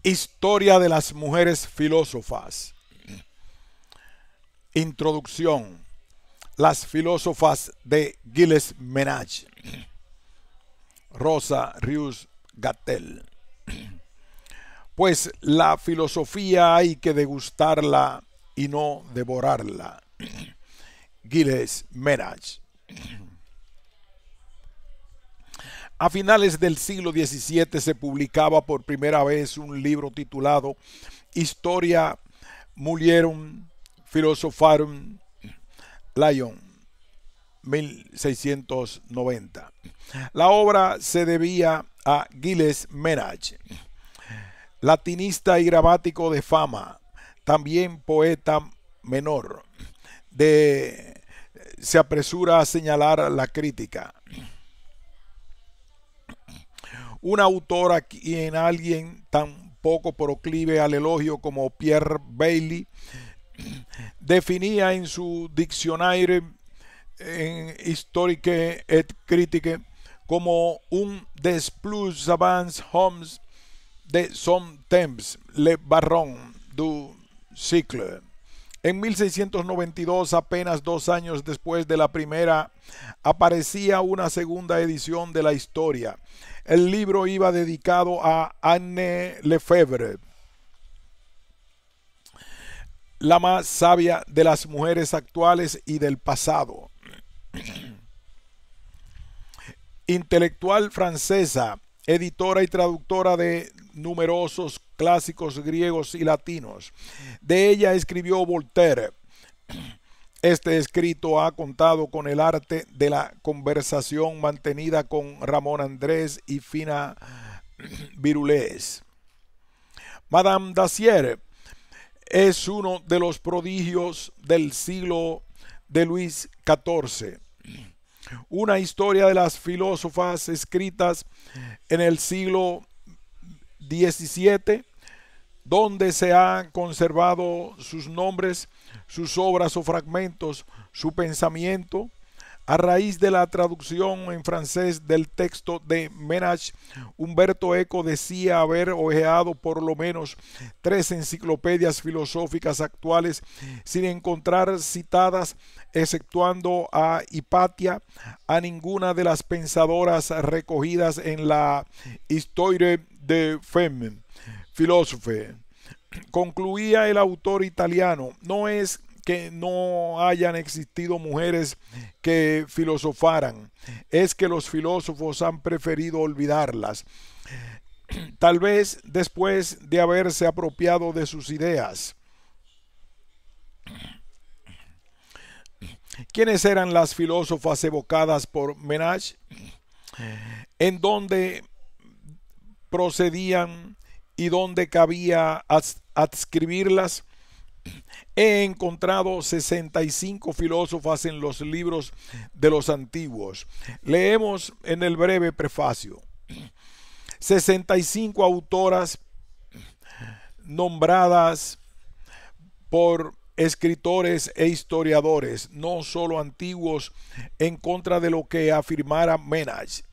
Historia de las mujeres filósofas. Introducción. Las filósofas de Gilles Ménage. Rosa Rius Gattel. Pues la filosofía hay que degustarla y no devorarla. Gilles Ménage. A finales del siglo XVII se publicaba por primera vez un libro titulado Historia Mulierum Philosopharum Lyon, 1690. La obra se debía a Gilles Ménage, latinista y gramático de fama, también poeta menor. Se apresura a señalar la crítica. Un autor a quien alguien tan poco proclive al elogio como Pierre Bailly definía en su Dictionnaire historique et critique como un des plus savants hommes de son temps, le baron du siècle. En 1692, apenas 2 años después de la primera, aparecía una segunda edición de la historia. El libro iba dedicado a Anne Lefebvre, la más sabia de las mujeres actuales y del pasado. Intelectual francesa, editora y traductora de numerosos clásicos griegos y latinos. De ella escribió Voltaire. Este escrito ha contado con el arte de la conversación mantenida con Ramón Andrés y Fina Virulés. Madame Dacier es uno de los prodigios del siglo de Luis XIV. Una historia de las filósofas escritas en el siglo XVII, donde se han conservado sus nombres, sus obras o fragmentos, su pensamiento. A raíz de la traducción en francés del texto de Ménage, Humberto Eco decía haber hojeado por lo menos 3 enciclopedias filosóficas actuales sin encontrar citadas, exceptuando a Hipatia, a ninguna de las pensadoras recogidas en la Histoire des Femmes Philosophes. Concluía el autor italiano, no es que no hayan existido mujeres que filosofaran, es que los filósofos han preferido olvidarlas, tal vez después de haberse apropiado de sus ideas. ¿Quiénes eran las filósofas evocadas por Ménage? ¿En dónde procedían y dónde cabía adscribirlas? He encontrado 65 filósofas en los libros de los antiguos. Leemos en el breve prefacio. 65 autoras nombradas por escritores e historiadores, no solo antiguos, en contra de lo que afirmara Ménage.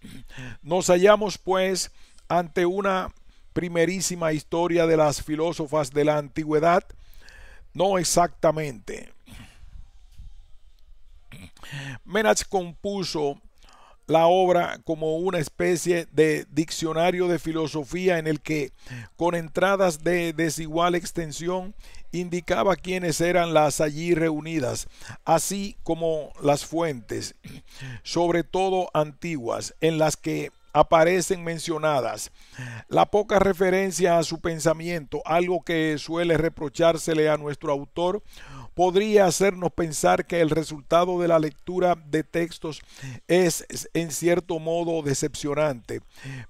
Nos hallamos, pues, ante una primerísima historia de las filósofas de la antigüedad. No exactamente. Ménage compuso la obra como una especie de diccionario de filosofía en el que, con entradas de desigual extensión, indicaba quiénes eran las allí reunidas, así como las fuentes, sobre todo antiguas, en las que aparecen mencionadas. La poca referencia a su pensamiento, algo que suele reprochársele a nuestro autor, podría hacernos pensar que el resultado de la lectura de textos es en cierto modo decepcionante,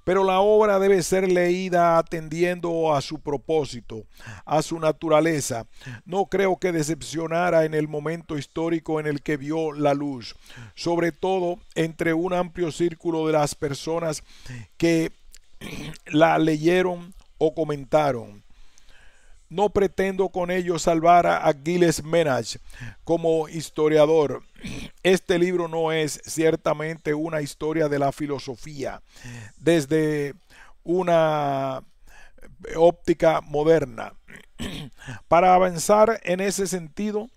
pero la obra debe ser leída atendiendo a su propósito, a su naturaleza. No creo que decepcionara en el momento histórico en el que vio la luz, sobre todo entre un amplio círculo de las personas que la leyeron o comentaron. No pretendo con ello salvar a Gilles Ménage como historiador. Este libro no es ciertamente una historia de la filosofía desde una óptica moderna. Para avanzar en ese sentido,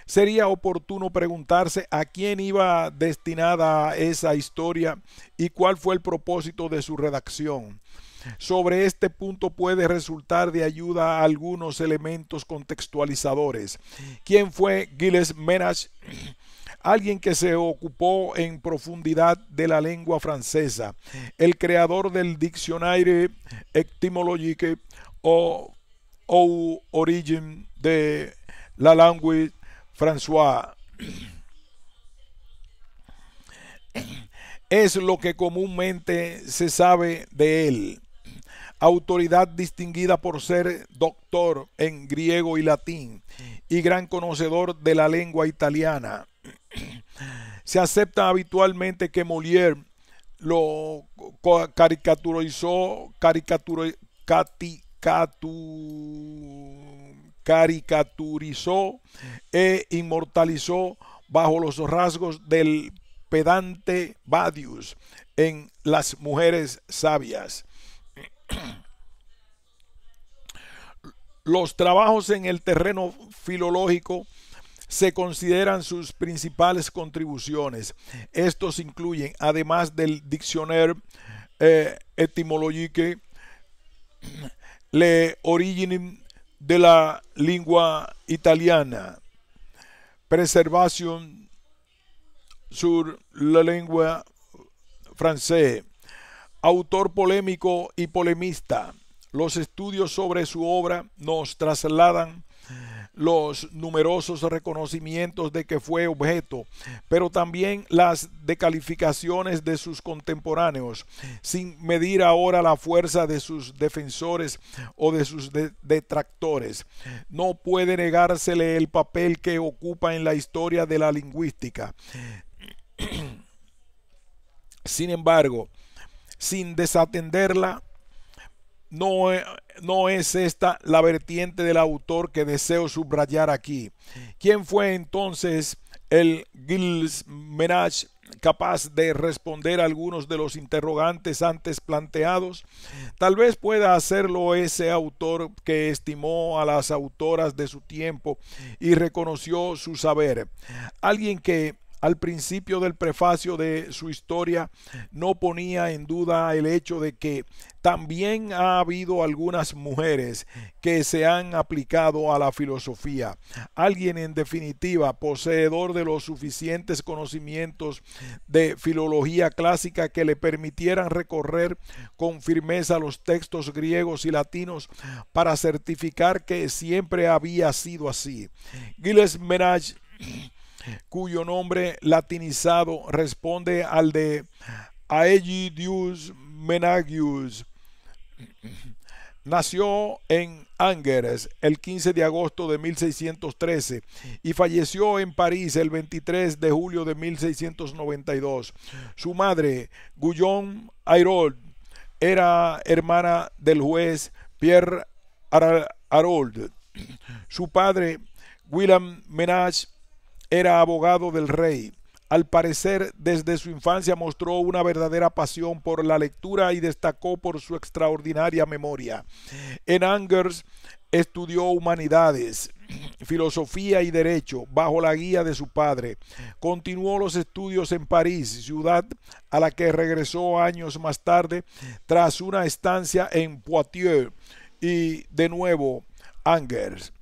sería oportuno preguntarse a quién iba destinada esa historia y cuál fue el propósito de su redacción. Sobre este punto puede resultar de ayuda a algunos elementos contextualizadores. ¿Quién fue Gilles Ménage? Alguien que se ocupó en profundidad de la lengua francesa, el creador del Dictionnaire étymologique o Origine de la langue françoise. Es lo que comúnmente se sabe de él. Autoridad distinguida por ser doctor en griego y latín y gran conocedor de la lengua italiana. Se acepta habitualmente que Molière lo caricaturizó e inmortalizó bajo los rasgos del pedante Badius en Las mujeres sabias. Los trabajos en el terreno filológico se consideran sus principales contribuciones. Estos incluyen, además del Dictionnaire étymologique, l'origine de la lingua italiana, Préservation sur la lengua française. Autor polémico y polemista, los estudios sobre su obra nos trasladan los numerosos reconocimientos de que fue objeto, pero también las descalificaciones de sus contemporáneos, sin medir ahora la fuerza de sus defensores o de sus detractores. No puede negársele el papel que ocupa en la historia de la lingüística. Sin embargo, sin desatenderla, no es esta la vertiente del autor que deseo subrayar aquí. ¿Quién fue entonces el Gilles Ménage capaz de responder a algunos de los interrogantes antes planteados? Tal vez pueda hacerlo ese autor que estimó a las autoras de su tiempo y reconoció su saber. Alguien que al principio del prefacio de su historia no ponía en duda el hecho de que también ha habido algunas mujeres que se han aplicado a la filosofía. Alguien, en definitiva, poseedor de los suficientes conocimientos de filología clásica que le permitieran recorrer con firmeza los textos griegos y latinos para certificar que siempre había sido así. Gilles Ménage, cuyo nombre latinizado responde al de Aegidius Menagius, nació en Angers el 15 de agosto de 1613 y falleció en París el 23 de julio de 1692. Su madre, Guillaume Ayrault, era hermana del juez Pierre Arault. Su padre, William Ménage, era abogado del rey. Al parecer, desde su infancia mostró una verdadera pasión por la lectura y destacó por su extraordinaria memoria. En Angers estudió humanidades, filosofía y derecho bajo la guía de su padre. Continuó los estudios en París, ciudad a la que regresó años más tarde tras una estancia en Poitiers y de nuevo Angers.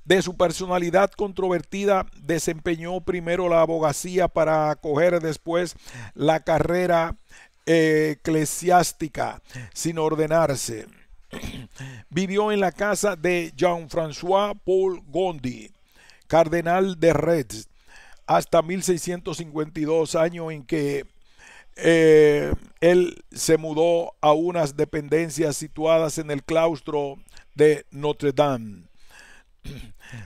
De su personalidad controvertida, desempeñó primero la abogacía para acoger después la carrera eclesiástica sin ordenarse. Vivió en la casa de Jean-François Paul Gondi, cardenal de Retz, hasta 1652, año en que él se mudó a unas dependencias situadas en el claustro de Notre Dame.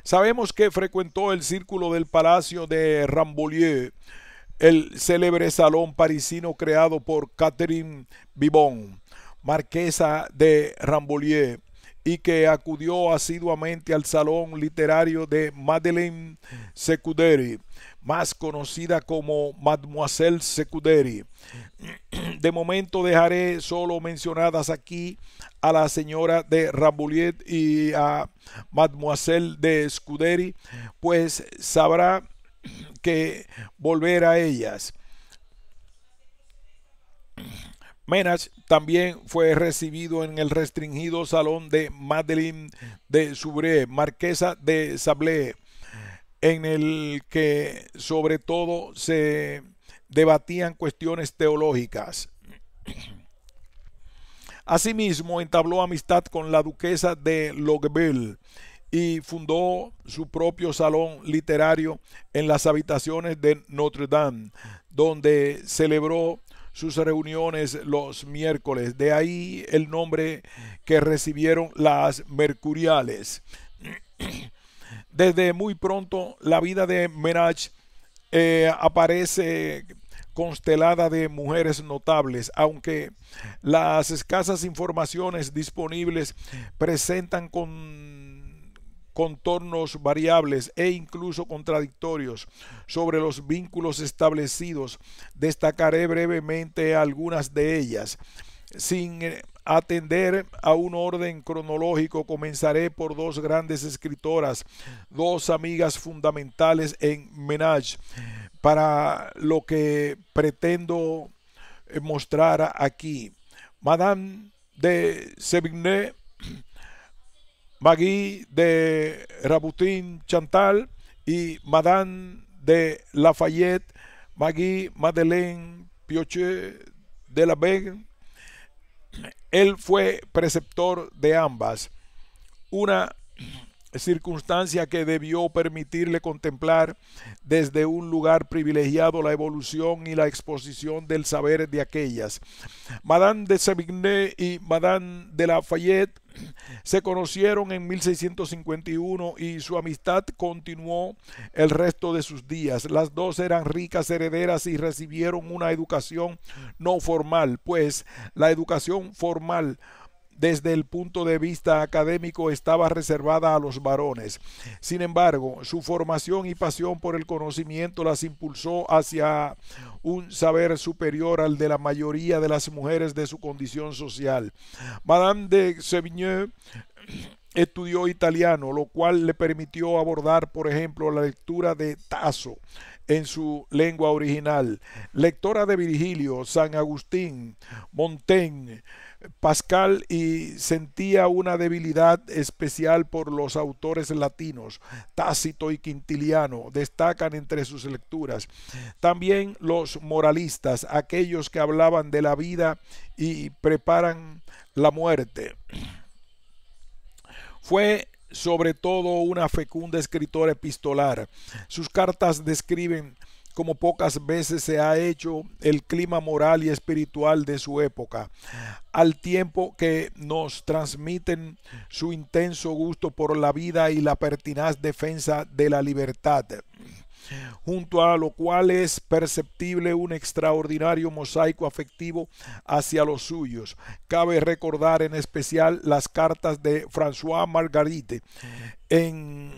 Sabemos que frecuentó el círculo del Palacio de Rambouillet, el célebre salón parisino creado por Catherine Vivonne, marquesa de Rambouillet, y que acudió asiduamente al salón literario de Madeleine Secudery, más conocida como Mademoiselle Scuderi. De momento dejaré solo mencionadas aquí a la señora de Rambouillet y a Mademoiselle de Scuderi, pues sabrá que volver a ellas. Ménage también fue recibido en el restringido salón de Madeleine de Soubry, marquesa de Sablé, en el que sobre todo se debatían cuestiones teológicas. Asimismo, entabló amistad con la duquesa de Longueville y fundó su propio salón literario en las habitaciones de Notre Dame, donde celebró sus reuniones los miércoles. De ahí el nombre que recibieron las Mercuriales. Desde muy pronto la vida de Ménage aparece constelada de mujeres notables, aunque las escasas informaciones disponibles presentan contornos variables e incluso contradictorios sobre los vínculos establecidos. Destacaré brevemente algunas de ellas. Sin atender a un orden cronológico, comenzaré por dos grandes escritoras, dos amigas fundamentales en Ménage, para lo que pretendo mostrar aquí. Madame de Sévigné, Maggie de Raboutin-Chantal y Madame de Lafayette, Maggie Madeleine Piochet de la Vega. Él fue preceptor de ambas, una circunstancia que debió permitirle contemplar desde un lugar privilegiado la evolución y la exposición del saber de aquellas. Madame de Sévigné y Madame de Lafayette se conocieron en 1651 y su amistad continuó el resto de sus días. Las dos eran ricas herederas y recibieron una educación no formal, pues la educación formal desde el punto de vista académico estaba reservada a los varones. Sin embargo, su formación y pasión por el conocimiento las impulsó hacia un saber superior al de la mayoría de las mujeres de su condición social. Madame de Sévigné estudió italiano, lo cual le permitió abordar, por ejemplo, la lectura de Tasso en su lengua original. Lectora de Virgilio, San Agustín, Montaigne, Pascal, y sentía una debilidad especial por los autores latinos. Tácito y Quintiliano destacan entre sus lecturas. También los moralistas, aquellos que hablaban de la vida y preparan la muerte. Fue sobre todo una fecunda escritora epistolar. Sus cartas describen, como pocas veces se ha hecho, el clima moral y espiritual de su época, al tiempo que nos transmiten su intenso gusto por la vida y la pertinaz defensa de la libertad, junto a lo cual es perceptible un extraordinario mosaico afectivo hacia los suyos. Cabe recordar en especial las cartas de François Marguerite, en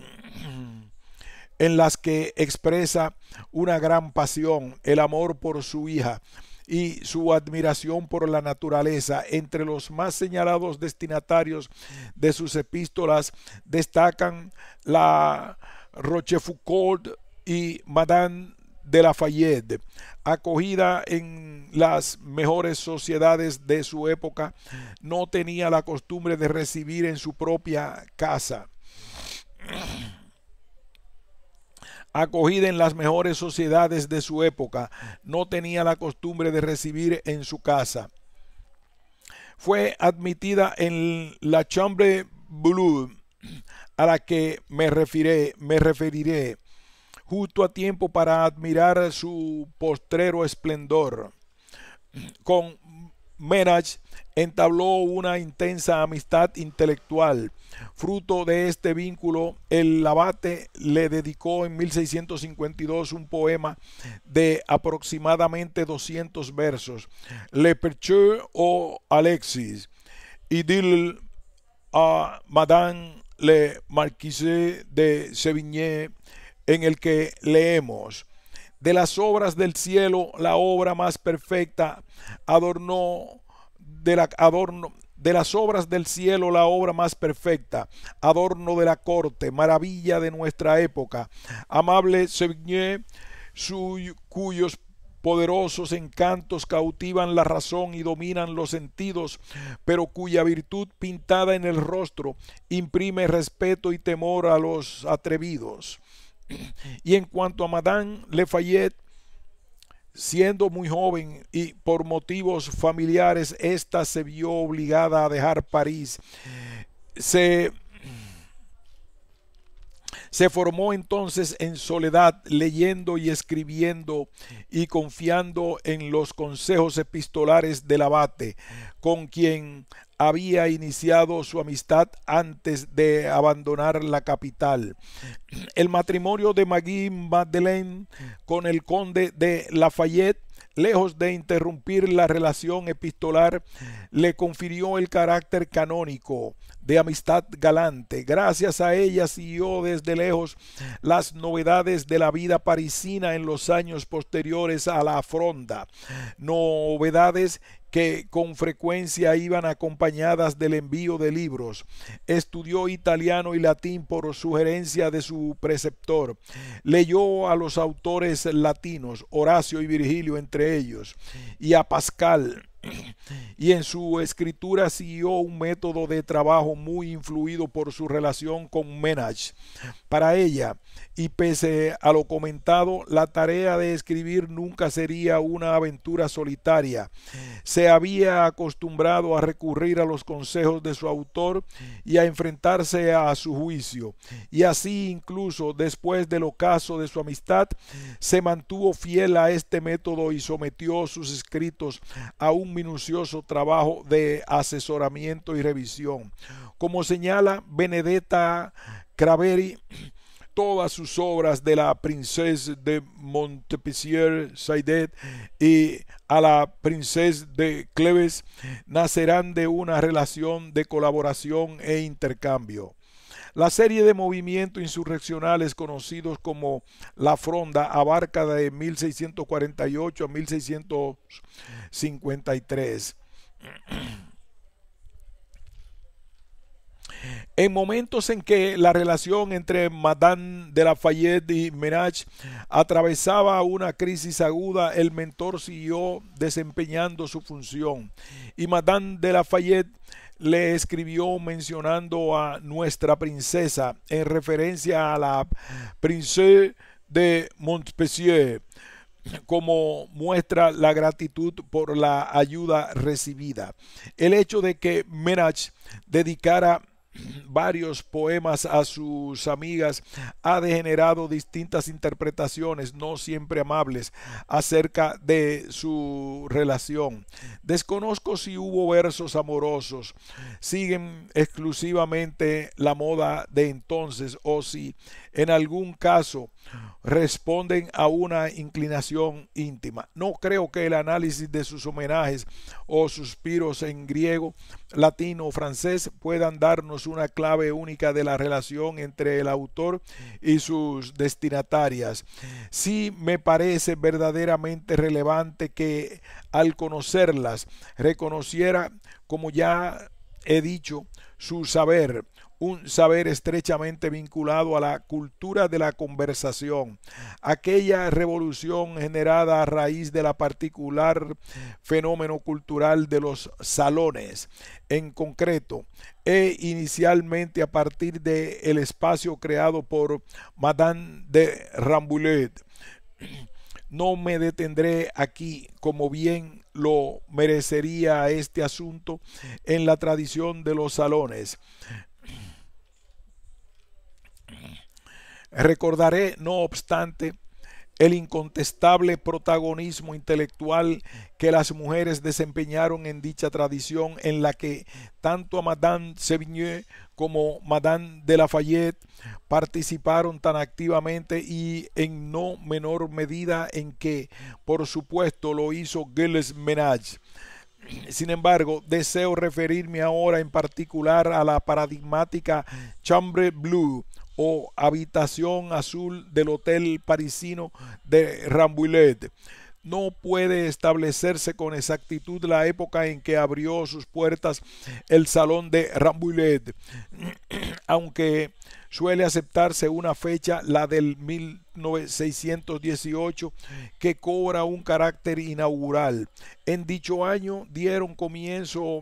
las que expresa una gran pasión, el amor por su hija y su admiración por la naturaleza. Entre los más señalados destinatarios de sus epístolas destacan la Rochefoucauld y Madame de Lafayette. Acogida en las mejores sociedades de su época, no tenía la costumbre de recibir en su propia casa. Acogida en las mejores sociedades de su época, no tenía la costumbre de recibir en su casa. Fue admitida en la Chambre Bleue, a la que me referiré, justo a tiempo para admirar su postrero esplendor. Con Ménage entabló una intensa amistad intelectual. Fruto de este vínculo, el abate le dedicó en 1652 un poema de aproximadamente 200 versos, Le Percheux o Alexis, Idylle a Madame le Marquise de Sévigné, en el que leemos: De las obras del cielo, la obra más perfecta, adorno de las obras del cielo, la obra más perfecta, adorno de la corte, maravilla de nuestra época, amable Sévigné, cuyos poderosos encantos cautivan la razón y dominan los sentidos, pero cuya virtud pintada en el rostro imprime respeto y temor a los atrevidos. Y en cuanto a Madame Lafayette, siendo muy joven y por motivos familiares, ésta se vio obligada a dejar París. Se Se formó entonces en soledad, leyendo y escribiendo y confiando en los consejos epistolares del abate, con quien había iniciado su amistad antes de abandonar la capital. El matrimonio de Marie Madeleine con el conde de Lafayette, lejos de interrumpir la relación epistolar, le confirió el carácter canónico de amistad galante. Gracias a ella siguió desde lejos las novedades de la vida parisina en los años posteriores a la Fronda, novedades que con frecuencia iban acompañadas del envío de libros. Estudió italiano y latín por sugerencia de su preceptor. Leyó a los autores latinos, Horacio y Virgilio entre ellos, y a Pascal, y en su escritura siguió un método de trabajo muy influido por su relación con Ménage. Para ella, y pese a lo comentado, la tarea de escribir nunca sería una aventura solitaria. Se había acostumbrado a recurrir a los consejos de su autor y a enfrentarse a su juicio, y así incluso después del ocaso de su amistad se mantuvo fiel a este método y sometió sus escritos a un minucioso trabajo de asesoramiento y revisión. Como señala Benedetta Craveri, todas sus obras, de la princesa de Montpensier-Saidet y a la princesa de Cleves, nacerán de una relación de colaboración e intercambio. La serie de movimientos insurreccionales conocidos como la Fronda abarca de 1648 a 1653. En momentos en que la relación entre Madame de Lafayette y Ménage atravesaba una crisis aguda, el mentor siguió desempeñando su función, y Madame de Lafayette le escribió mencionando a nuestra princesa en referencia a la princesa de Montpensier, como muestra la gratitud por la ayuda recibida. El hecho de que Ménage dedicara varios poemas a sus amigas ha degenerado distintas interpretaciones, no siempre amables, acerca de su relación. Desconozco si hubo versos amorosos, siguen exclusivamente la moda de entonces, o si en algún caso responden a una inclinación íntima. No creo que el análisis de sus homenajes o suspiros en griego, latino o francés puedan darnos una clave única de la relación entre el autor y sus destinatarias. Sí me parece verdaderamente relevante que al conocerlas reconociera, como ya he dicho, su saber, un saber estrechamente vinculado a la cultura de la conversación, aquella revolución generada a raíz de la particular fenómeno cultural de los salones, en concreto, inicialmente a partir del espacio creado por Madame de Rambouillet. No me detendré aquí, como bien lo merecería este asunto, en la tradición de los salones. Recordaré, no obstante, el incontestable protagonismo intelectual que las mujeres desempeñaron en dicha tradición, en la que tanto a Madame Sévigné como Madame de Lafayette participaron tan activamente, y en no menor medida en que, por supuesto, lo hizo Gilles Ménage. Sin embargo, deseo referirme ahora en particular a la paradigmática Chambre Bleue, o habitación azul del hotel parisino de Rambouillet. No puede establecerse con exactitud la época en que abrió sus puertas el salón de Rambouillet, aunque suele aceptarse una fecha, la del 1618, que cobra un carácter inaugural. En dicho año dieron comienzo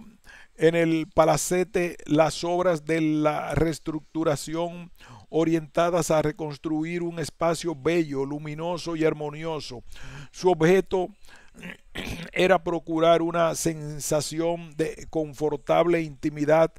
en el palacete las obras de la reestructuración orientadas a reconstruir un espacio bello, luminoso y armonioso. Su objeto era procurar una sensación de confortable intimidad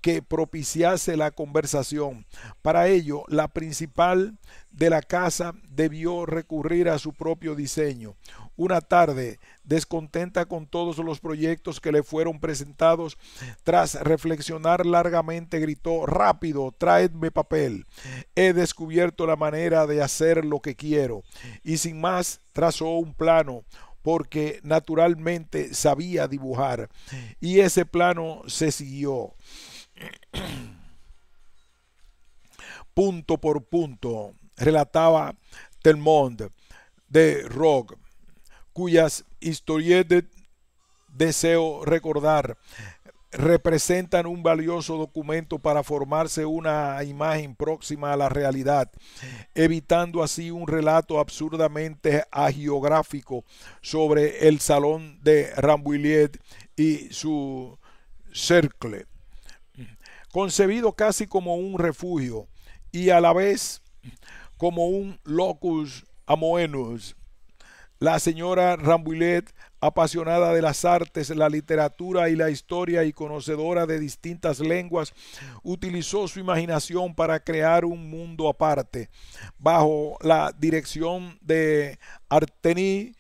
que propiciase la conversación. Para ello, la principal de la casa debió recurrir a su propio diseño. Una tarde, descontenta con todos los proyectos que le fueron presentados, tras reflexionar largamente, gritó: «Rápido, traedme papel. He descubierto la manera de hacer lo que quiero». Y sin más trazó un plano, porque naturalmente sabía dibujar, y ese plano se siguió punto por punto, relataba Telmond de Rogue, cuyas historietas deseo recordar representan un valioso documento para formarse una imagen próxima a la realidad, evitando así un relato absurdamente hagiográfico sobre el salón de Rambouillet y su cercle, concebido casi como un refugio y a la vez como un locus amoenus. La señora Rambouillet, apasionada de las artes, la literatura y la historia y conocedora de distintas lenguas, utilizó su imaginación para crear un mundo aparte. Bajo la dirección de Arteny,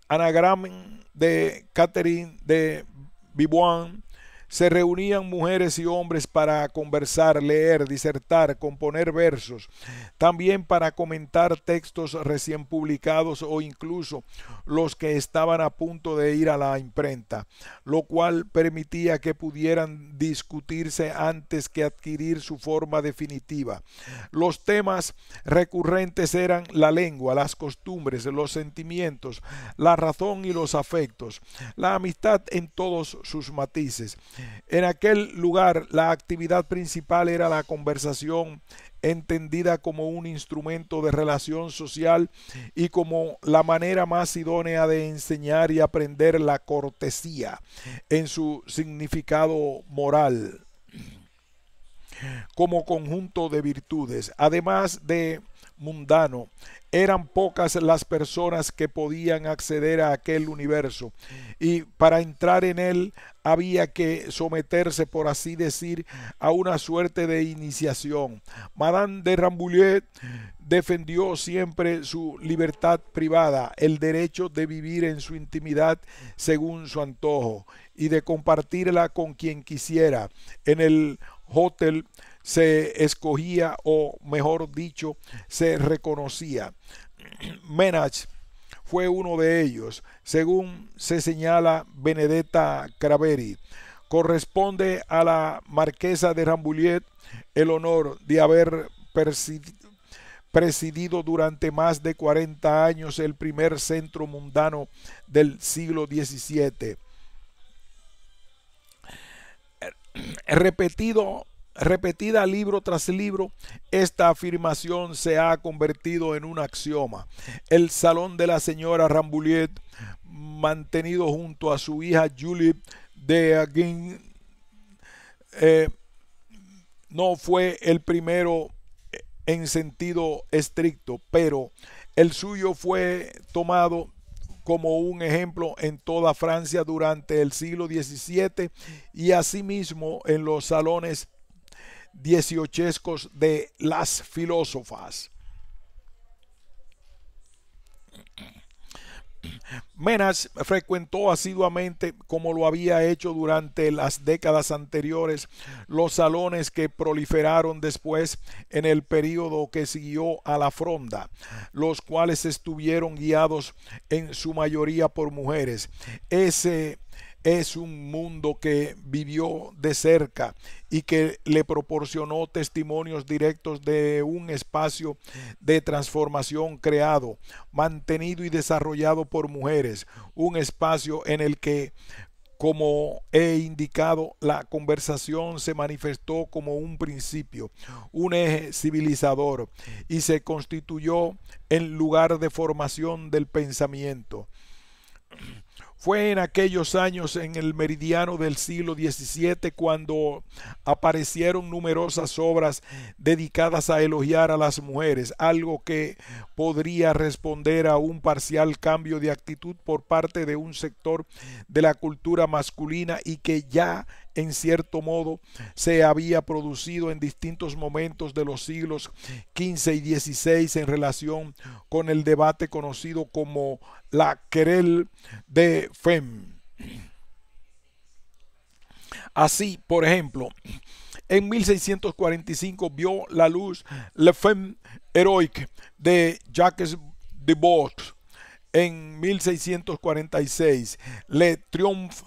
anagrama de Catherine de Viboin, se reunían mujeres y hombres para conversar, leer, disertar, componer versos, también para comentar textos recién publicados o incluso los que estaban a punto de ir a la imprenta, lo cual permitía que pudieran discutirse antes que adquirir su forma definitiva. Los temas recurrentes eran la lengua, las costumbres, los sentimientos, la razón y los afectos, la amistad en todos sus matices. En aquel lugar la actividad principal era la conversación, entendida como un instrumento de relación social y como la manera más idónea de enseñar y aprender la cortesía en su significado moral como conjunto de virtudes. Además de mundano, eran pocas las personas que podían acceder a aquel universo, y para entrar en él había que someterse, por así decir, a una suerte de iniciación. Madame de Rambouillet defendió siempre su libertad privada, el derecho de vivir en su intimidad según su antojo y de compartirla con quien quisiera. En el hotel se escogía, o mejor dicho, se reconocía. Ménage fue uno de ellos, según se señala Benedetta Craveri. Corresponde a la marquesa de Rambouillet el honor de haber presidido durante más de 40 años el primer centro mundano del siglo XVII. Repetida libro tras libro, esta afirmación se ha convertido en un axioma. El salón de la señora Rambouillet, mantenido junto a su hija Julie de Aguin, no fue el primero en sentido estricto, pero el suyo fue tomado como un ejemplo en toda Francia durante el siglo XVII y asimismo en los salones dieciochescos de las filósofas. Ménage frecuentó asiduamente, como lo había hecho durante las décadas anteriores, los salones que proliferaron después en el período que siguió a la Fronda, los cuales estuvieron guiados en su mayoría por mujeres. Ese es un mundo que vivió de cerca y que le proporcionó testimonios directos de un espacio de transformación creado, mantenido y desarrollado por mujeres, un espacio en el que, como he indicado, la conversación se manifestó como un principio, un eje civilizador, y se constituyó en lugar de formación del pensamiento. Fue en aquellos años, en el meridiano del siglo XVII, cuando aparecieron numerosas obras dedicadas a elogiar a las mujeres, algo que podría responder a un parcial cambio de actitud por parte de un sector de la cultura masculina y que ya en cierto modo se había producido en distintos momentos de los siglos XV y XVI en relación con el debate conocido como la querelle de Femme. Así, por ejemplo, en 1645 vio la luz Le Femme Héroïque de Jacques Debord. En 1646, Le Triomphe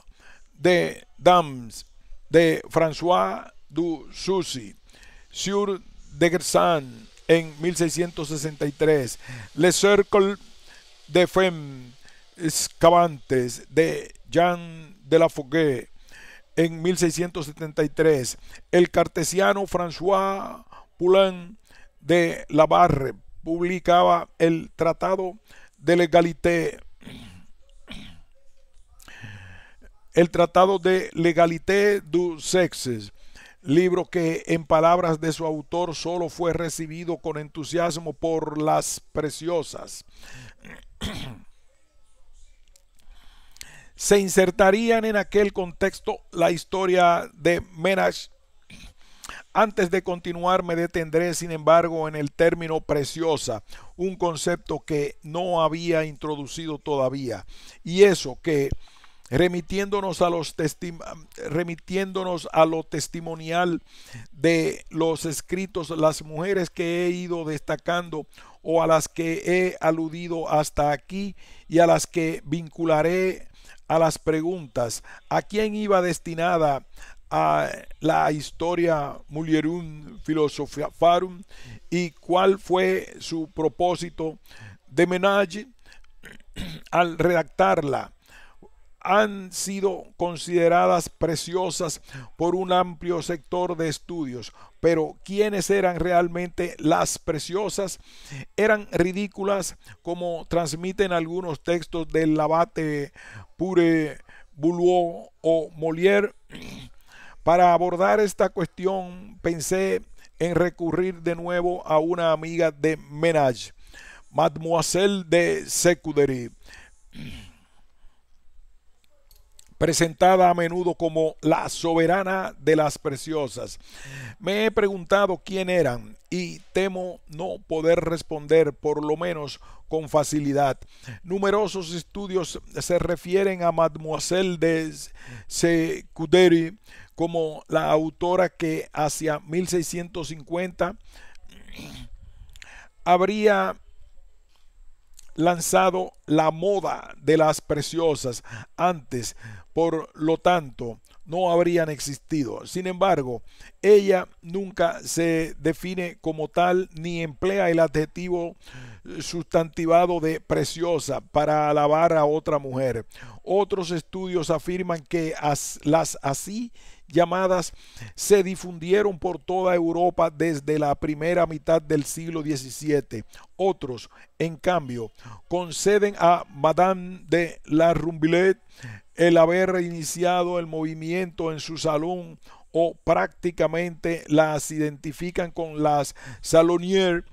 de Dames de François du Soucy. Sur de Gersan en 1663. Le Cercle de Femmes Excavantes de Jean de la Fougue en 1673. El cartesiano François Poulain de Labarre publicaba el Tratado de Legalité. El Tratado de Legalité du Sexe, libro que en palabras de su autor solo fue recibido con entusiasmo por las preciosas. Se insertarían en aquel contexto la historia de Ménage. Antes de continuar me detendré, sin embargo, en el término preciosa, un concepto que no había introducido todavía, y eso que remitiéndonos a lo testimonial de los escritos, las mujeres que he ido destacando o a las que he aludido hasta aquí y a las que vincularé a las preguntas: ¿a quién iba destinada a la historia Mulierum Philosopharum y cuál fue su propósito de Ménage al redactarla? Han sido consideradas preciosas por un amplio sector de estudios, pero ¿quiénes eran realmente las preciosas? Eran ridículas, como transmiten algunos textos del abate Pure Boulois o Molière. Para abordar esta cuestión pensé en recurrir de nuevo a una amiga de Ménage, Mademoiselle de Secuderi, presentada a menudo como la soberana de las preciosas. Me he preguntado quién eran y temo no poder responder, por lo menos con facilidad. Numerosos estudios se refieren a Mademoiselle de Secuderi como la autora que hacia 1650 habría lanzado la moda de las preciosas. Antes, por lo tanto, no habrían existido. Sin embargo, ella nunca se define como tal ni emplea el adjetivo sustantivado de preciosa para alabar a otra mujer. Otros estudios afirman que las así llamadas se difundieron por toda Europa desde la primera mitad del siglo XVII. Otros, en cambio, conceden a Madame de la Rambouillet el haber iniciado el movimiento en su salón, o prácticamente las identifican con las Salonières.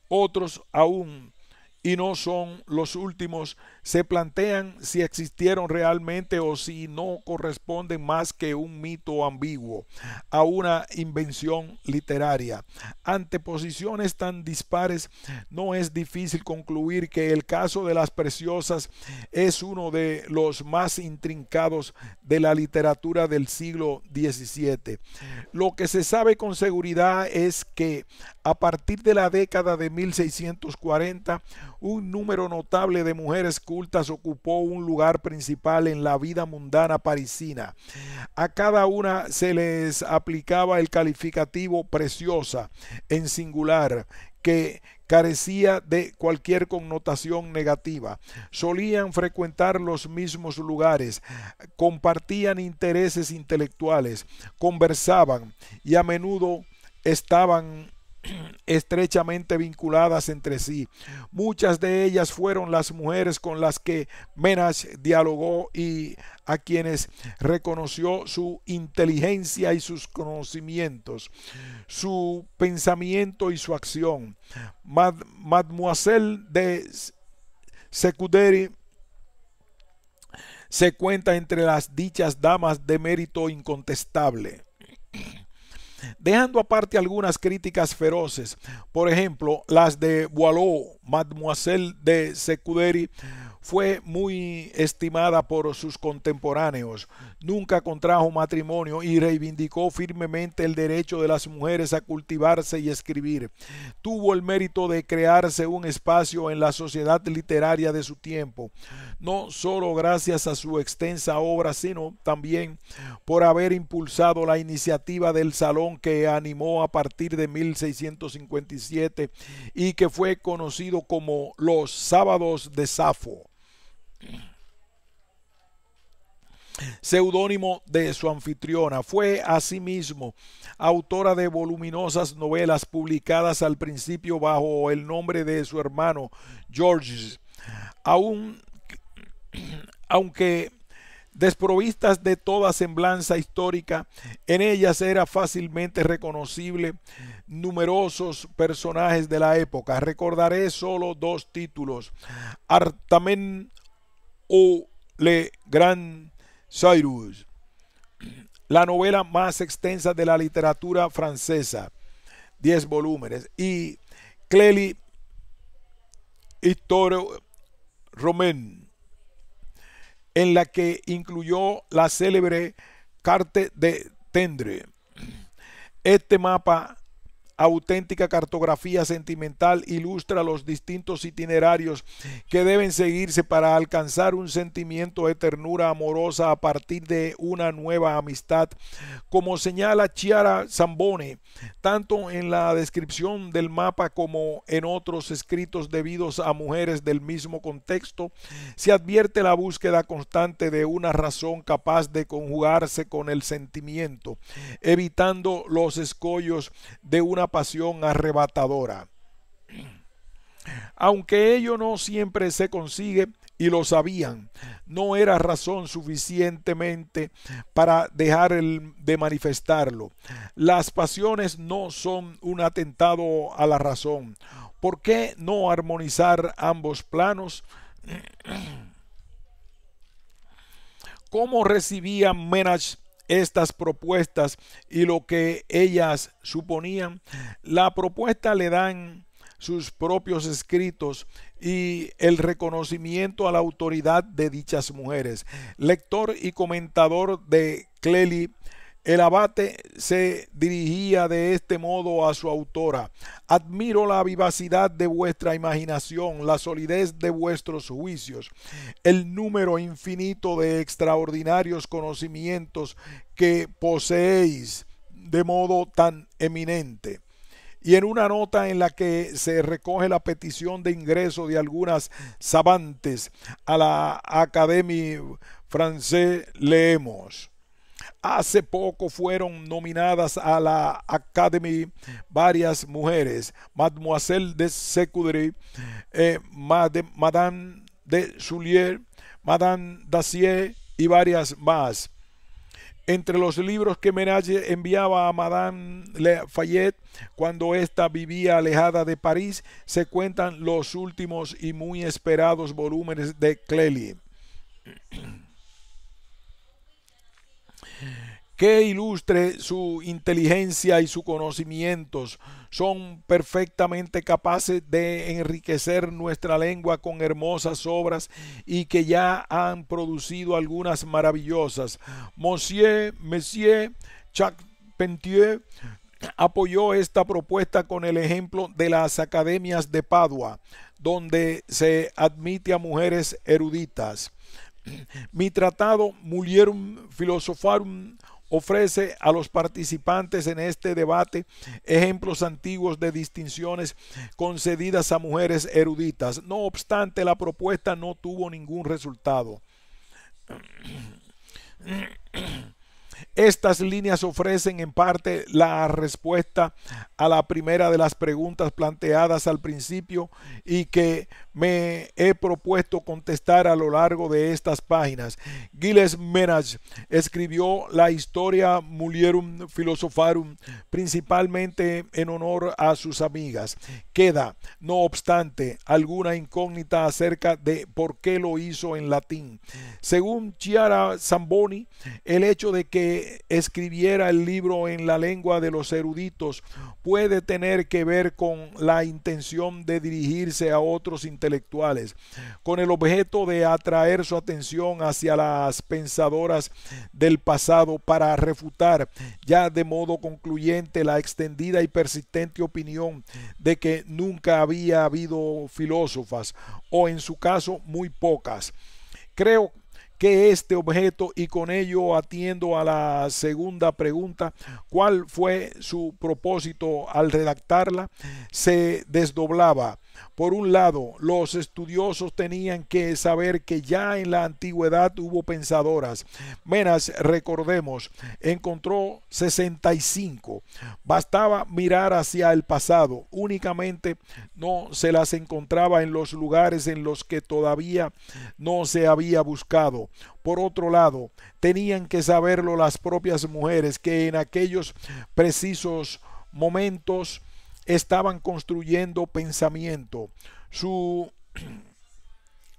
Otros aún, y no son los últimos, se plantean si existieron realmente o si no corresponden más que un mito ambiguo a una invención literaria. Ante posiciones tan dispares, no es difícil concluir que el caso de las preciosas es uno de los más intrincados de la literatura del siglo XVII. Lo que se sabe con seguridad es que a partir de la década de 1640, un número notable de mujeres cultas adultas ocupó un lugar principal en la vida mundana parisina. A cada una se les aplicaba el calificativo preciosa en singular, que carecía de cualquier connotación negativa. Solían frecuentar los mismos lugares, compartían intereses intelectuales, conversaban y a menudo estaban estrechamente vinculadas entre sí. Muchas de ellas fueron las mujeres con las que Ménage dialogó y a quienes reconoció su inteligencia y sus conocimientos, su pensamiento y su acción. Mademoiselle de Secudery se cuenta entre las dichas damas de mérito incontestable. Dejando aparte algunas críticas feroces, por ejemplo, las de Boileau, Mademoiselle de Secudery fue muy estimada por sus contemporáneos. Nunca contrajo matrimonio y reivindicó firmemente el derecho de las mujeres a cultivarse y escribir. Tuvo el mérito de crearse un espacio en la sociedad literaria de su tiempo, no solo gracias a su extensa obra, sino también por haber impulsado la iniciativa del salón que animó a partir de 1657 y que fue conocido como los Sábados de Safo, seudónimo de su anfitriona. Fue asimismo autora de voluminosas novelas publicadas al principio bajo el nombre de su hermano Georges, aunque desprovistas de toda semblanza histórica. En ellas era fácilmente reconocible numerosos personajes de la época. Recordaré solo dos títulos: Artament o Le Grand Cyrus, la novela más extensa de la literatura francesa, 10 volúmenes, y Clélie Histoire Romaine, en la que incluyó la célebre Carte de Tendre. Este mapa, auténtica cartografía sentimental, ilustra los distintos itinerarios que deben seguirse para alcanzar un sentimiento de ternura amorosa a partir de una nueva amistad, como señala Chiara Zamboni, tanto en la descripción del mapa como en otros escritos debidos a mujeres del mismo contexto. Se advierte la búsqueda constante de una razón capaz de conjugarse con el sentimiento, evitando los escollos de una pasión arrebatadora. Aunque ello no siempre se consigue, y lo sabían, no era razón suficientemente para dejar de manifestarlo. Las pasiones no son un atentado a la razón. ¿Por qué no armonizar ambos planos? ¿Cómo recibía Ménage estas propuestas y lo que ellas suponían? La propuesta le dan sus propios escritos y el reconocimiento a la autoridad de dichas mujeres. Lector y comentador de Clélie, el abate se dirigía de este modo a su autora: admiro la vivacidad de vuestra imaginación, la solidez de vuestros juicios, el número infinito de extraordinarios conocimientos que poseéis de modo tan eminente. Y en una nota en la que se recoge la petición de ingreso de algunas savantes a la Académie Française, leemos: hace poco fueron nominadas a la Académie varias mujeres, Mademoiselle de Secudery, Madame de Soulier, Madame Dacier y varias más. Entre los libros que Ménage enviaba a Madame Lafayette cuando ésta vivía alejada de París, se cuentan los últimos y muy esperados volúmenes de Clélie, que ilustre su inteligencia y sus conocimientos. Son perfectamente capaces de enriquecer nuestra lengua con hermosas obras y que ya han producido algunas maravillosas. Monsieur Charpentier apoyó esta propuesta con el ejemplo de las academias de Padua, donde se admite a mujeres eruditas. Mi tratado Mulierum Philosopharum ofrece a los participantes en este debate ejemplos antiguos de distinciones concedidas a mujeres eruditas. No obstante, la propuesta no tuvo ningún resultado. Estas líneas ofrecen en parte la respuesta a la primera de las preguntas planteadas al principio y que me he propuesto contestar a lo largo de estas páginas. Gilles Ménage escribió la Historia Mulierum Philosopharum principalmente en honor a sus amigas. Queda, no obstante, alguna incógnita acerca de por qué lo hizo en latín. Según Chiara Zamboni, el hecho de que escribiera el libro en la lengua de los eruditos puede tener que ver con la intención de dirigirse a otros intelectuales, con el objeto de atraer su atención hacia las pensadoras del pasado para refutar ya de modo concluyente la extendida y persistente opinión de que nunca había habido filósofas, o en su caso muy pocas. Creo que este objeto, y con ello atiendo a la segunda pregunta, ¿cuál fue su propósito al redactarla?, se desdoblaba. Por un lado, los estudiosos tenían que saber que ya en la antigüedad hubo pensadoras. Menas, recordemos, encontró 65. Bastaba mirar hacia el pasado. Únicamente no se las encontraba en los lugares en los que todavía no se había buscado. Por otro lado, tenían que saberlo las propias mujeres que en aquellos precisos momentos estaban construyendo pensamiento. Su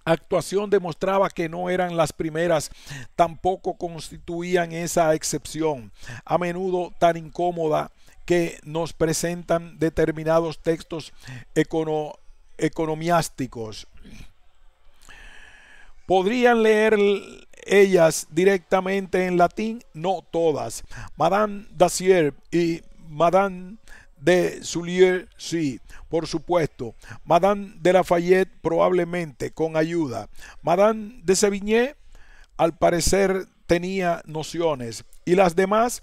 actuación demostraba que no eran las primeras, tampoco constituían esa excepción, a menudo tan incómoda que nos presentan determinados textos economiásticos. ¿Podrían leer ellas directamente en latín? No todas. Madame Dacier y Madame de Soulier, sí, por supuesto. Madame de Lafayette, probablemente, con ayuda. Madame de Sévigné, al parecer, tenía nociones. ¿Y las demás?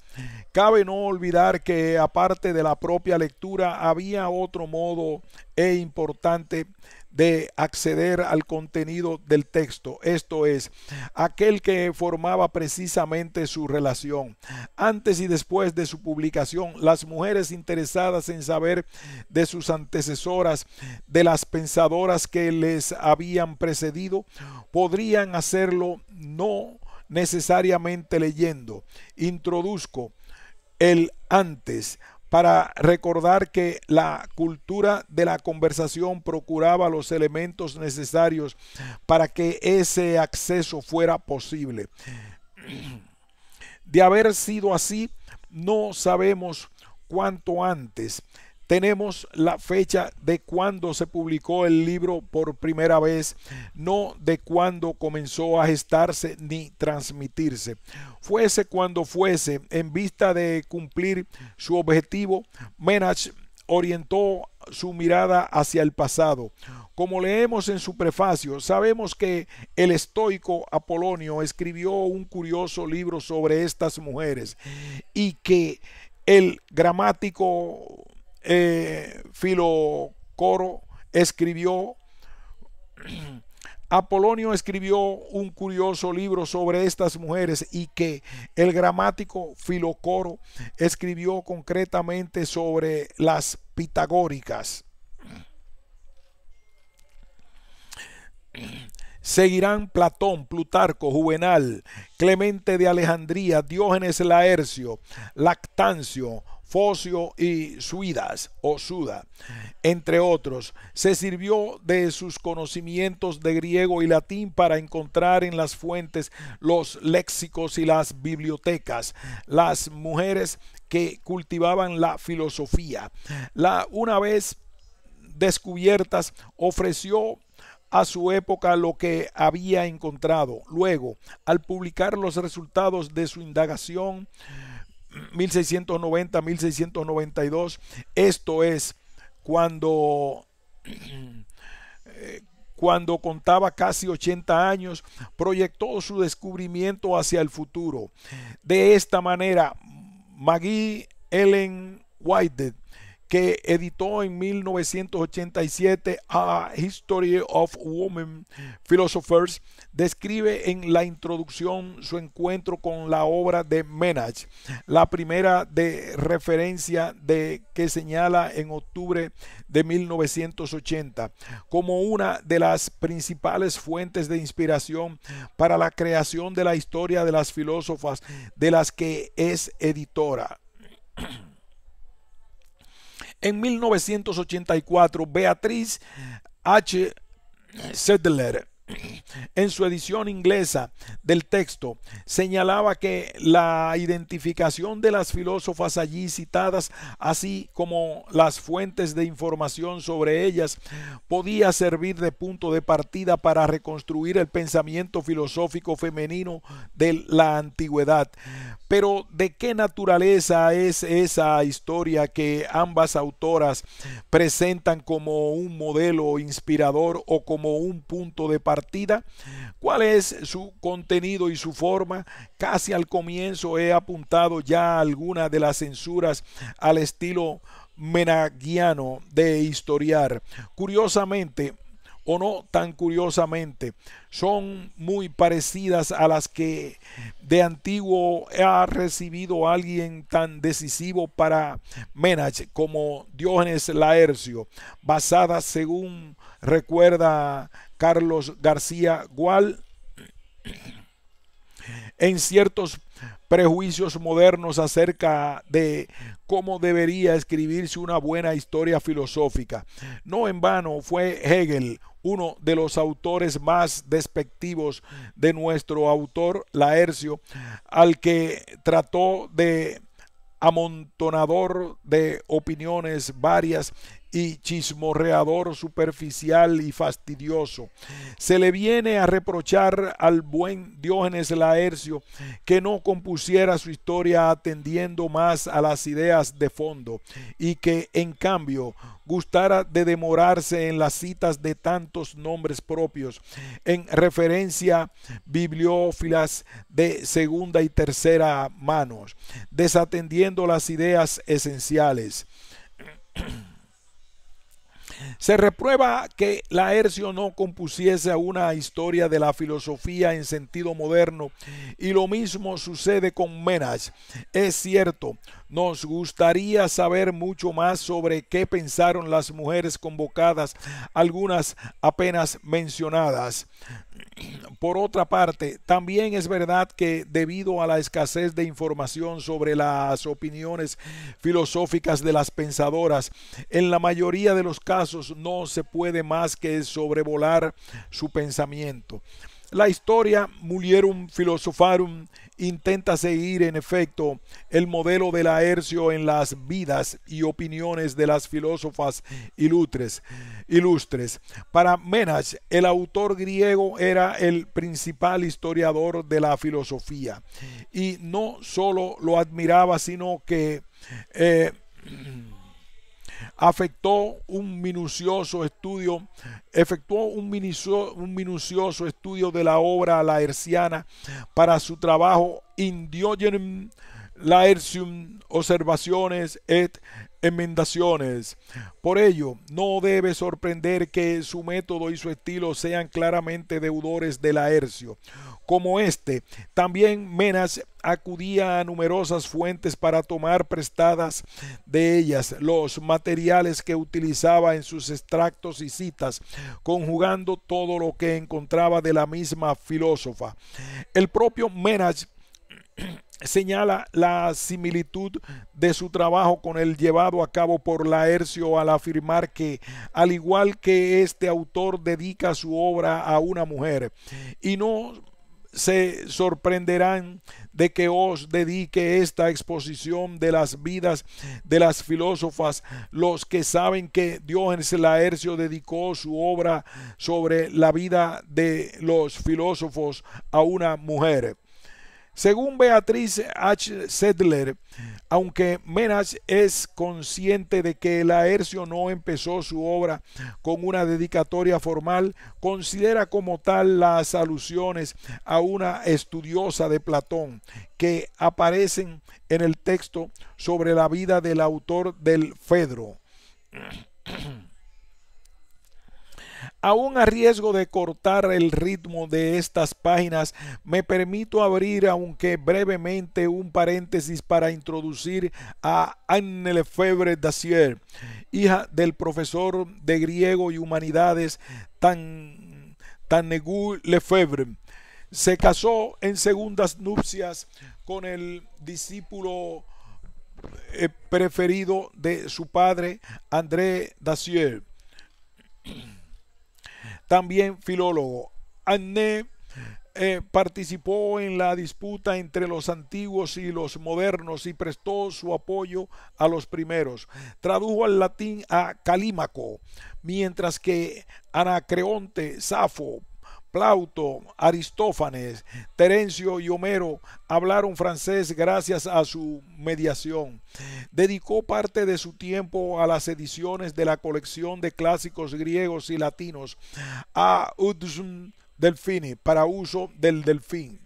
Cabe no olvidar que, aparte de la propia lectura, había otro modo importante de acceder al contenido del texto, esto es, aquel que formaba precisamente su relación. Antes y después de su publicación, las mujeres interesadas en saber de sus antecesoras, de las pensadoras que les habían precedido, podrían hacerlo no necesariamente leyendo. Introduzco el antes para recordar que la cultura de la conversación procuraba los elementos necesarios para que ese acceso fuera posible. De haber sido así, no sabemos cuánto antes. Tenemos la fecha de cuando se publicó el libro por primera vez, no de cuando comenzó a gestarse ni transmitirse. Fuese cuando fuese, en vista de cumplir su objetivo, Ménage orientó su mirada hacia el pasado. Como leemos en su prefacio, sabemos que el estoico Apolonio escribió un curioso libro sobre estas mujeres y que el gramático Filocoro escribió. Apolonio escribió un curioso libro sobre estas mujeres y que el gramático Filocoro escribió concretamente sobre las pitagóricas. Seguirán Platón, Plutarco, Juvenal, Clemente de Alejandría, Diógenes Laercio, Lactancio, Focio y Suidas o Suda, entre otros. Se sirvió de sus conocimientos de griego y latín para encontrar en las fuentes, los léxicos y las bibliotecas las mujeres que cultivaban la filosofía. Una vez descubiertas, ofreció a su época lo que había encontrado. Luego, al publicar los resultados de su indagación 1690-1692, esto es, cuando cuando contaba casi 80 años, proyectó su descubrimiento hacia el futuro. De esta manera, Maggie Ellen Whitehead, que editó en 1987 A History of Women Philosophers, describe en la introducción su encuentro con la obra de Menach, la primera de referencia de que señala en octubre de 1980, como una de las principales fuentes de inspiración para la creación de la historia de las filósofas de las que es editora. En 1984, Beatriz H. Sedler, en su edición inglesa del texto, señalaba que la identificación de las filósofas allí citadas, así como las fuentes de información sobre ellas, podía servir de punto de partida para reconstruir el pensamiento filosófico femenino de la antigüedad. Pero ¿de qué naturaleza es esa historia que ambas autoras presentan como un modelo inspirador o como un punto de partida? ¿Cuál es su contenido y su forma? Casi al comienzo he apuntado ya algunas de las censuras al estilo menagiano de historiar. Curiosamente, o no tan curiosamente, son muy parecidas a las que de antiguo ha recibido alguien tan decisivo para Menach como Diógenes Laercio, basadas, según recuerda Carlos García Gual, en ciertos prejuicios modernos acerca de cómo debería escribirse una buena historia filosófica. No en vano fue Hegel uno de los autores más despectivos de nuestro autor Laercio, al que trató de amontonador de opiniones varias y chismorreador superficial y fastidioso. Se le viene a reprochar al buen Diógenes Laercio que no compusiera su historia atendiendo más a las ideas de fondo y que en cambio gustara de demorarse en las citas de tantos nombres propios en referencia bibliófilas de segunda y tercera manos, desatendiendo las ideas esenciales. Se reprueba que Laercio no compusiese una historia de la filosofía en sentido moderno, y lo mismo sucede con Menach. Es cierto, nos gustaría saber mucho más sobre qué pensaron las mujeres convocadas, algunas apenas mencionadas. Por otra parte, también es verdad que debido a la escasez de información sobre las opiniones filosóficas de las pensadoras, en la mayoría de los casos no se puede más que sobrevolar su pensamiento. La historia Mulierum Philosopharum intenta seguir en efecto el modelo de Laercio en las vidas y opiniones de las filósofas ilustres. Para Menach, el autor griego era el principal historiador de la filosofía, y no solo lo admiraba, sino que efectuó un minucioso estudio de la obra laerciana para su trabajo In Diogenem Laertium, observaciones et emendaciones. Por ello, no debe sorprender que su método y su estilo sean claramente deudores de Laercio. Como este, también Menach acudía a numerosas fuentes para tomar prestadas de ellas los materiales que utilizaba en sus extractos y citas, conjugando todo lo que encontraba de la misma filósofa. El propio Menach señala la similitud de su trabajo con el llevado a cabo por Laercio al afirmar que, al igual que este autor dedica su obra a una mujer, y no se sorprenderán de que os dedique esta exposición de las vidas de las filósofas los que saben que Diógenes Laercio dedicó su obra sobre la vida de los filósofos a una mujer. Según Beatriz H. Sedler, aunque Menach es consciente de que Laercio no empezó su obra con una dedicatoria formal, considera como tal las alusiones a una estudiosa de Platón que aparecen en el texto sobre la vida del autor del Fedro. Aún a riesgo de cortar el ritmo de estas páginas, me permito abrir, aunque brevemente, un paréntesis para introducir a Anne Lefebvre Dacier, hija del profesor de griego y humanidades Tanneguy Lefebvre. Se casó en segundas nupcias con el discípulo preferido de su padre, André Dacier, también filólogo. Anne participó en la disputa entre los antiguos y los modernos y prestó su apoyo a los primeros. Tradujo al latín a Calímaco, mientras que Anacreonte, Safo, Plauto, Aristófanes, Terencio y Homero hablaron francés gracias a su mediación. Dedicó parte de su tiempo a las ediciones de la colección de clásicos griegos y latinos a Udum Delfini para uso del Delfín,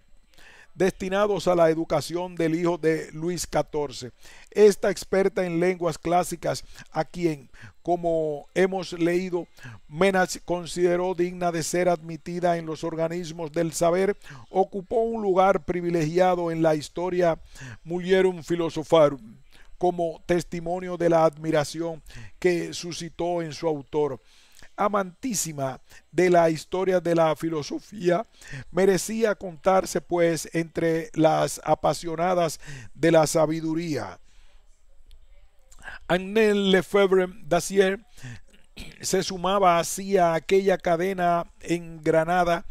destinados a la educación del hijo de Luis XIV. Esta experta en lenguas clásicas, a quien, como hemos leído, Menach consideró digna de ser admitida en los organismos del saber, ocupó un lugar privilegiado en la historia Mulierum Philosopharum, como testimonio de la admiración que suscitó en su autor. Amantísima de la historia de la filosofía, merecía contarse pues entre las apasionadas de la sabiduría. Anne Lefebvre Dacier se sumaba así a aquella cadena engranada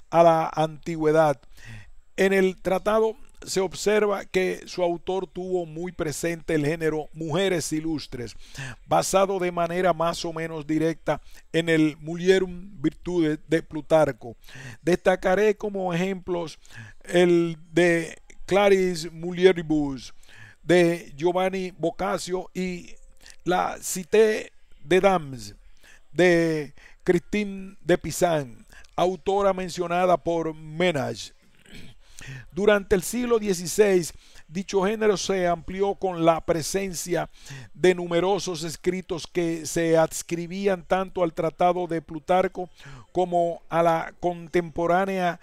a la antigüedad. En el tratado se observa que su autor tuvo muy presente el género mujeres ilustres, basado de manera más o menos directa en el Mulierum Virtudes de Plutarco. Destacaré como ejemplos el de Claris Mulieribus de Giovanni Boccaccio y la Cité de Dames de Christine de Pizan, autora mencionada por Menach. Durante el siglo XVI, dicho género se amplió con la presencia de numerosos escritos que se adscribían tanto al tratado de Plutarco como a la contemporánea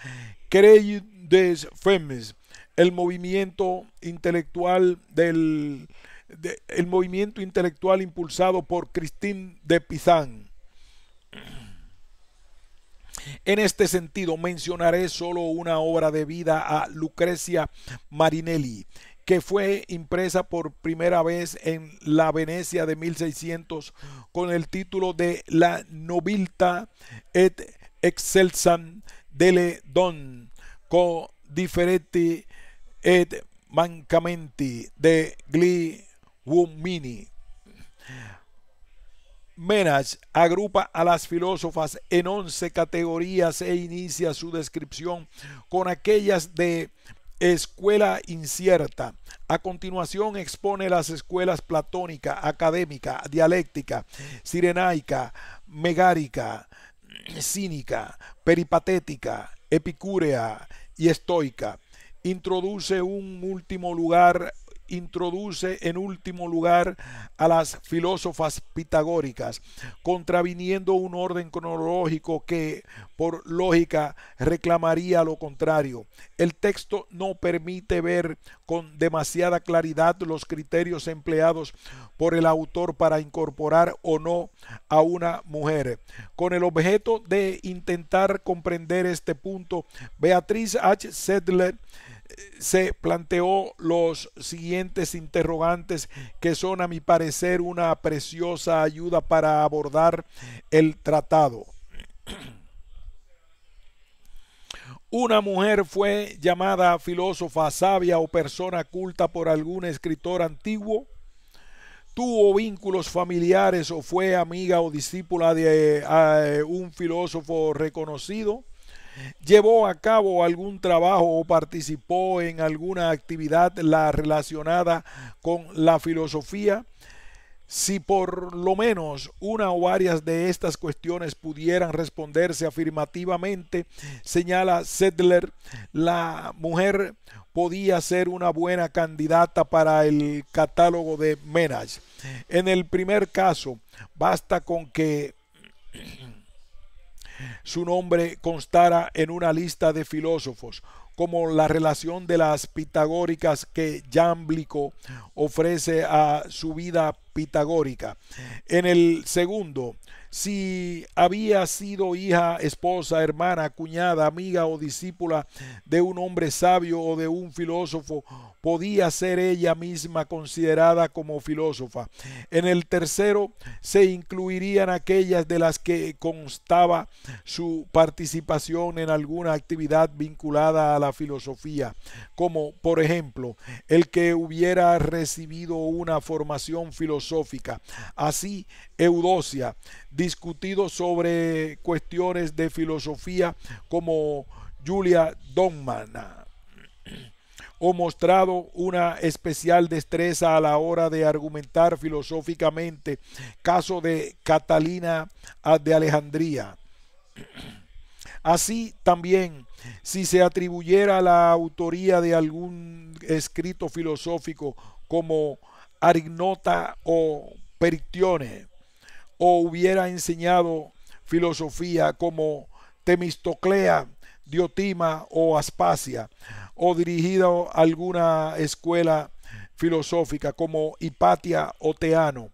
Querelle des Femmes, el movimiento intelectual impulsado por Christine de Pizan. En este sentido, mencionaré solo una obra debida a Lucrezia Marinelli, que fue impresa por primera vez en la Venecia de 1600 con el título de La nobiltà et excelsam delle donne co differenti et mancamenti de gli uomini. Menach agrupa a las filósofas en 11 categorías e inicia su descripción con aquellas de escuela incierta. A continuación expone las escuelas platónica, académica, dialéctica, cirenaica, megárica, cínica, peripatética, epicúrea y estoica. Introduce en último lugar a las filósofas pitagóricas, contraviniendo un orden cronológico que, por lógica, reclamaría lo contrario. El texto no permite ver con demasiada claridad los criterios empleados por el autor para incorporar o no a una mujer. Con el objeto de intentar comprender este punto, Beatriz H. Sedler se planteó los siguientes interrogantes que son, a mi parecer, una preciosa ayuda para abordar el tratado. ¿Una mujer fue llamada filósofa, sabia o persona culta por algún escritor antiguo? ¿Tuvo vínculos familiares o fue amiga o discípula de un filósofo reconocido? ¿Llevó a cabo algún trabajo o participó en alguna actividad relacionada con la filosofía? Si por lo menos una o varias de estas cuestiones pudieran responderse afirmativamente, señala Sedler, la mujer podía ser una buena candidata para el catálogo de Menage. En el primer caso, basta con que su nombre constara en una lista de filósofos, como la relación de las pitagóricas que Jámblico ofrece a su vida pitagórica. En el segundo, si había sido hija, esposa, hermana, cuñada, amiga o discípula de un hombre sabio o de un filósofo, podía ser ella misma considerada como filósofa. En el tercero, se incluirían aquellas de las que constaba su participación en alguna actividad vinculada a la filosofía, como por ejemplo el que hubiera recibido una formación filosófica. Así, Eudocia, discutido sobre cuestiones de filosofía como Julia Dogmana, o mostrado una especial destreza a la hora de argumentar filosóficamente, caso de Catalina de Alejandría. Así también, si se atribuyera la autoría de algún escrito filosófico como Arignota o Perictione, o hubiera enseñado filosofía como Temistoclea, Diotima o Aspasia, o dirigido a alguna escuela filosófica como Hipatia o Teano.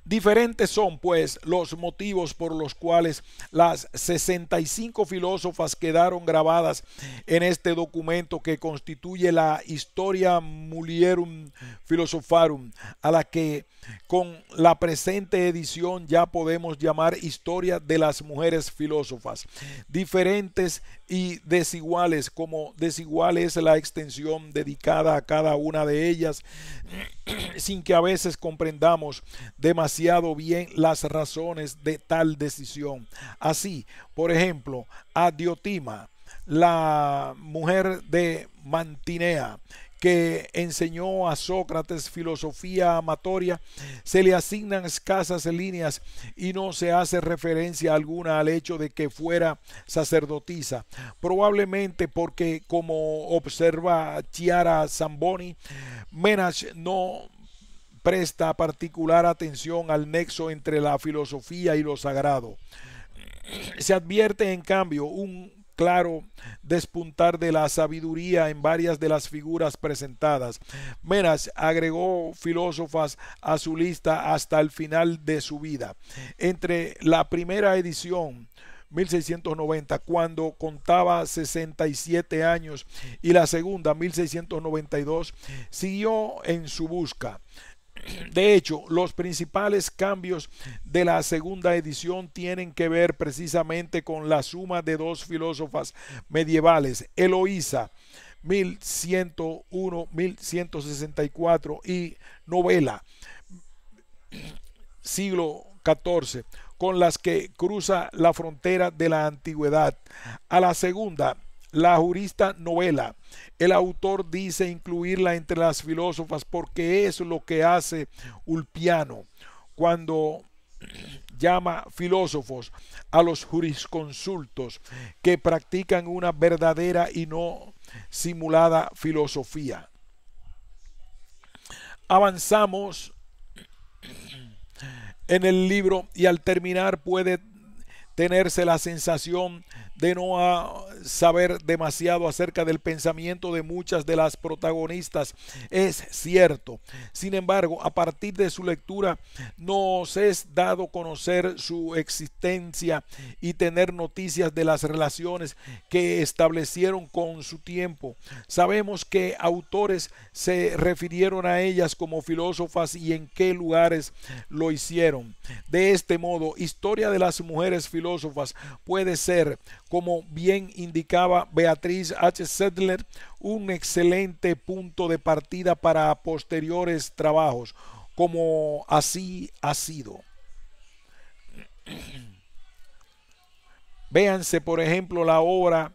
Diferentes son, pues, los motivos por los cuales las 65 filósofas quedaron grabadas en este documento que constituye la Historia Mulierum Philosopharum, a la que con la presente edición ya podemos llamar Historia de las Mujeres Filósofas. Diferentes y desiguales, como desigual es la extensión dedicada a cada una de ellas, sin que a veces comprendamos demasiado bien las razones de tal decisión. Así, por ejemplo, a Diotima, la mujer de Mantinea, que enseñó a Sócrates filosofía amatoria, se le asignan escasas líneas y no se hace referencia alguna al hecho de que fuera sacerdotisa, probablemente porque, como observa Chiara Zamboni, Menage no presta particular atención al nexo entre la filosofía y lo sagrado. Se advierte, en cambio, un claro despuntar de la sabiduría en varias de las figuras presentadas. Menage agregó filósofas a su lista hasta el final de su vida. Entre la primera edición, 1690, cuando contaba 67 años, y la segunda, 1692, siguió en su busca. De hecho, los principales cambios de la segunda edición tienen que ver precisamente con la suma de dos filósofas medievales, Eloísa, 1101-1164, y Novela, siglo XIV, con las que cruza la frontera de la antigüedad. A la segunda, la jurista Novela, el autor dice incluirla entre las filósofas porque es lo que hace Ulpiano cuando llama filósofos a los jurisconsultos que practican una verdadera y no simulada filosofía. Avanzamos en el libro y al terminar puede tenerse la sensación de no saber demasiado acerca del pensamiento de muchas de las protagonistas. Es cierto. Sin embargo, a partir de su lectura nos es dado conocer su existencia y tener noticias de las relaciones que establecieron con su tiempo. Sabemos qué autores se refirieron a ellas como filósofas y en qué lugares lo hicieron. De este modo, Historia de las Mujeres Filósofas puede ser, como bien indicaba Beatriz H. Sedler, un excelente punto de partida para posteriores trabajos, como así ha sido. Véanse, por ejemplo, la obra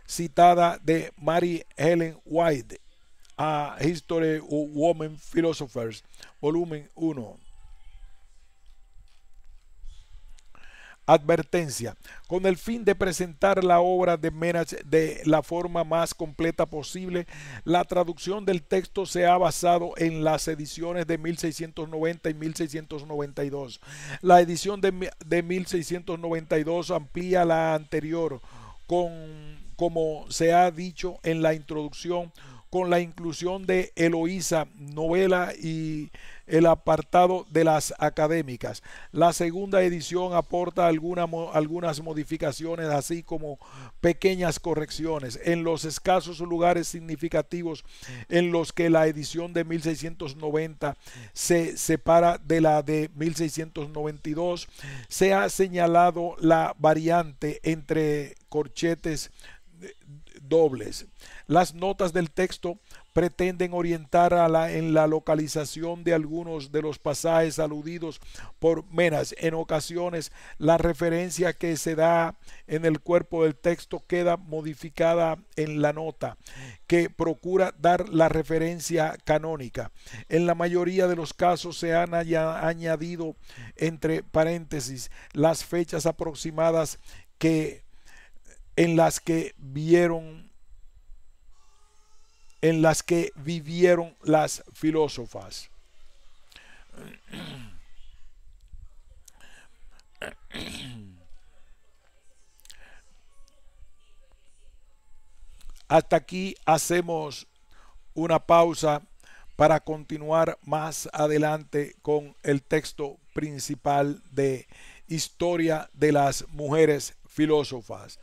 citada de Mary Ellen White, A History of Women Philosophers, volumen 1. Advertencia. Con el fin de presentar la obra de Ménage de la forma más completa posible, la traducción del texto se ha basado en las ediciones de 1690 y 1692. La edición de 1692 amplía la anterior, como se ha dicho en la introducción, con la inclusión de Eloísa, novela y el apartado de las académicas. La segunda edición aporta algunas modificaciones, así como pequeñas correcciones en los escasos lugares significativos en los que la edición de 1690 se separa de la de 1692. Se ha señalado la variante entre corchetes dobles. Las notas del texto pretenden orientar en la localización de algunos de los pasajes aludidos por Ménage. En ocasiones, la referencia que se da en el cuerpo del texto queda modificada en la nota, que procura dar la referencia canónica. En la mayoría de los casos se han añadido entre paréntesis las fechas aproximadas en las que vivieron las filósofas. Hasta aquí hacemos una pausa para continuar más adelante con el texto principal de Historia de las Mujeres Filósofas.